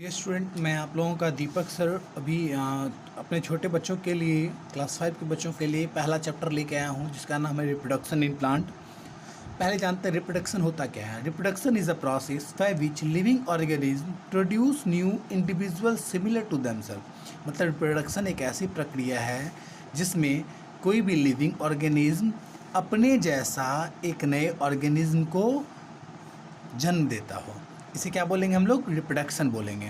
ये स्टूडेंट, मैं आप लोगों का दीपक सर अभी अपने छोटे बच्चों के लिए क्लास 5 के बच्चों के लिए पहला चैप्टर लेके आया हूँ जिसका नाम है रिप्रोडक्शन इन प्लांट। पहले जानते हैं रिप्रोडक्शन होता क्या है। Reproduction is a process by which living organism produce new individual similar to themselves. मतलब रिप्रोडक्शन एक ऐसी प्रक्रिया है जिसमें कोई भी लिविंग ऑर्गेनिज्म अपने जैसा एक नए ऑर्गेनिज्म को जन्म देता हो। इसे क्या बोलेंगे हम लोग? रिप्रोडक्शन बोलेंगे।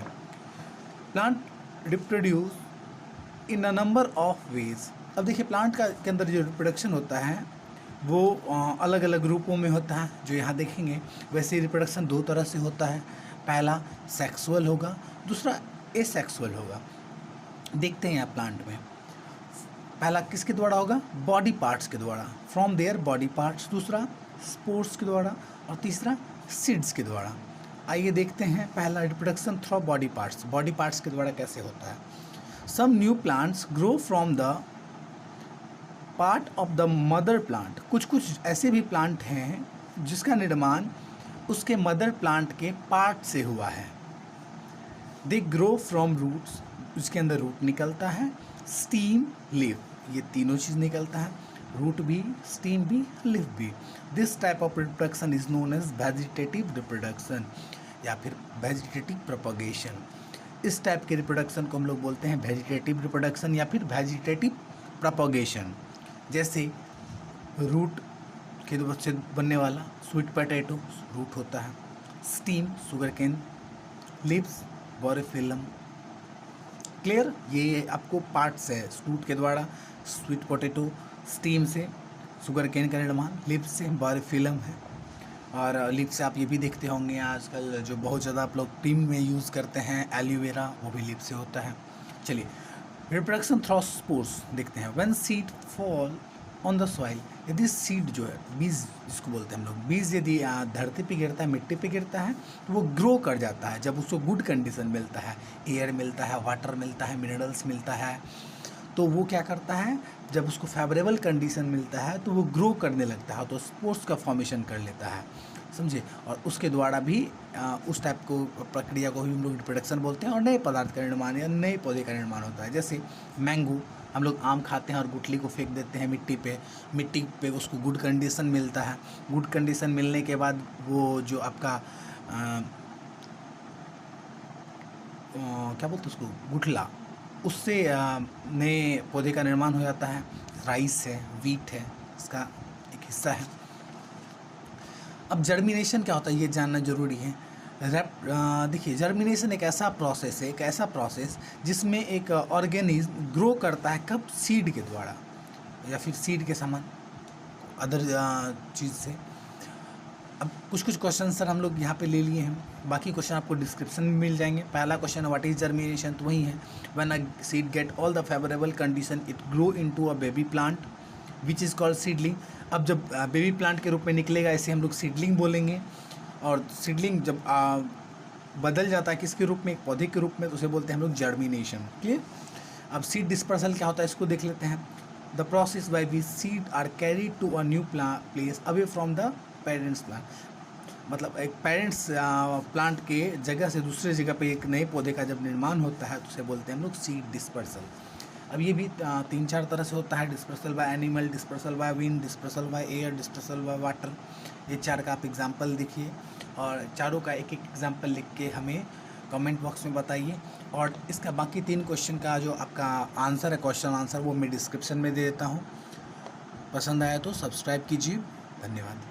Plant reproduce in a number of ways. अब देखिए, प्लांट का के अंदर जो रिप्रोडक्शन होता है वो अलग अलग रूपों में होता है, जो यहाँ देखेंगे। वैसे रिप्रोडक्शन दो तरह से होता है। पहला सेक्सुअल होगा, दूसरा एसेक्सुअल होगा। देखते हैं यहाँ प्लांट में पहला किसके द्वारा होगा? बॉडी पार्ट्स के द्वारा, फ्रॉम देयर बॉडी पार्ट्स। दूसरा स्पोर्स के द्वारा, और तीसरा सीड्स के द्वारा। आइए देखते हैं पहला reproduction through body parts. Body parts के द्वारा कैसे होता है? Some new plants grow from the part of the mother plant. कुछ कुछ ऐसे भी प्लांट हैं जिसका निर्माण उसके मदर प्लांट के पार्ट से हुआ है। दे ग्रो फ्रॉम रूट्स, उसके अंदर रूट निकलता है, स्टीम, लीफ, ये तीनों चीज़ निकलता है। रूट भी, स्टीम भी, लीफ भी। This type of reproduction is known as vegetative reproduction या फिर वेजिटेटिव प्रोपगेशन। इस टाइप के रिप्रोडक्शन को हम लोग बोलते हैं वेजिटेटिव रिप्रोडक्शन या फिर वेजिटेटिव प्रोपगेशन। जैसे रूट के से बनने वाला स्वीट पोटैटो रूट होता है, stem sugar cane, leaves Bryophyllum. Clear? ये आपको पार्ट्स है। रूट के द्वारा स्वीट पोटैटो, स्टीम से शुगर केन का निर्माण, लीफ से बोरोफिलम है। और लीफ से आप ये भी देखते होंगे आजकल जो बहुत ज़्यादा आप लोग क्रीम में यूज़ करते हैं एलोवेरा, वो भी लीफ से होता है। चलिए रिप्रोडक्शन थ्रू स्पोर्स देखते हैं। When seed fall on the soil, यदि सीड जो है, बीज जिसको बोलते हैं हम लोग, बीज यदि धरती पे गिरता है, मिट्टी पे गिरता है, तो वो ग्रो कर जाता है जब उसको गुड कंडीशन मिलता है, एयर मिलता है, वाटर मिलता है, मिनरल्स मिलता है। तो वो क्या करता है, जब उसको फेवरेबल कंडीशन मिलता है तो वो ग्रो करने लगता है, तो स्पोर्स का फॉर्मेशन कर लेता है, समझे। और उसके द्वारा भी उस टाइप को प्रक्रिया को भी हम लोग रिप्रोडक्शन बोलते हैं। और नए पदार्थ का निर्माण या नए पौधे का निर्माण होता है। जैसे मैंगो, हम लोग आम खाते हैं और गुठली को फेंक देते हैं मिट्टी पे उसको गुड कंडीशन मिलता है। गुड कंडीशन मिलने के बाद वो जो आपका क्या बोलते हैं उसको, गुठला, उससे नए पौधे का निर्माण हो जाता है। राइस है, वीट है, इसका एक हिस्सा है। अब जर्मिनेशन क्या होता है ये जानना जरूरी है। देखिए, जर्मिनेशन एक ऐसा प्रोसेस है, एक ऐसा प्रोसेस जिसमें एक ऑर्गेनिज्म ग्रो करता है। कब? सीड के द्वारा या फिर सीड के समान अदर चीज़ से। अब कुछ कुछ क्वेश्चन सर हम लोग यहाँ पे ले लिए हैं, बाकी क्वेश्चन आपको डिस्क्रिप्शन में मिल जाएंगे। पहला क्वेश्चन व्हाट इज जर्मिनेशन, तो वही है। When a seed get all the favourable condition it grow into a baby plant which is called seedling. अब जब बेबी प्लांट के रूप में निकलेगा, इसे हम लोग सीडलिंग बोलेंगे। और सीडलिंग जब बदल जाता है किसके रूप में? एक पौधे के रूप में, तो उसे बोलते हैं हम लोग जर्मिनेशन। क्लियर? अब सीड डिस्पर्सल क्या होता है इसको देख लेते हैं। The process by which seed are carried to a new place away from the parents plant. मतलब एक पेरेंट्स प्लांट के जगह से दूसरे जगह पे एक नए पौधे का जब निर्माण होता है तो उसे बोलते हैं हम लोग सीड डिस्पर्सल। अब ये भी 3-4 तरह से होता है। Dispersal by animal, dispersal by wind, dispersal by air, dispersal by water. ये 4 का आप एग्जाम्पल देखिए और चारों का एक एक एग्जाम्पल लिख के हमें कमेंट बॉक्स में बताइए। और इसका बाकी 3 क्वेश्चन का जो आपका आंसर है, क्वेश्चन आंसर, वो मैं डिस्क्रिप्शन में दे देता हूँ। पसंद आया तो सब्सक्राइब कीजिए। धन्यवाद।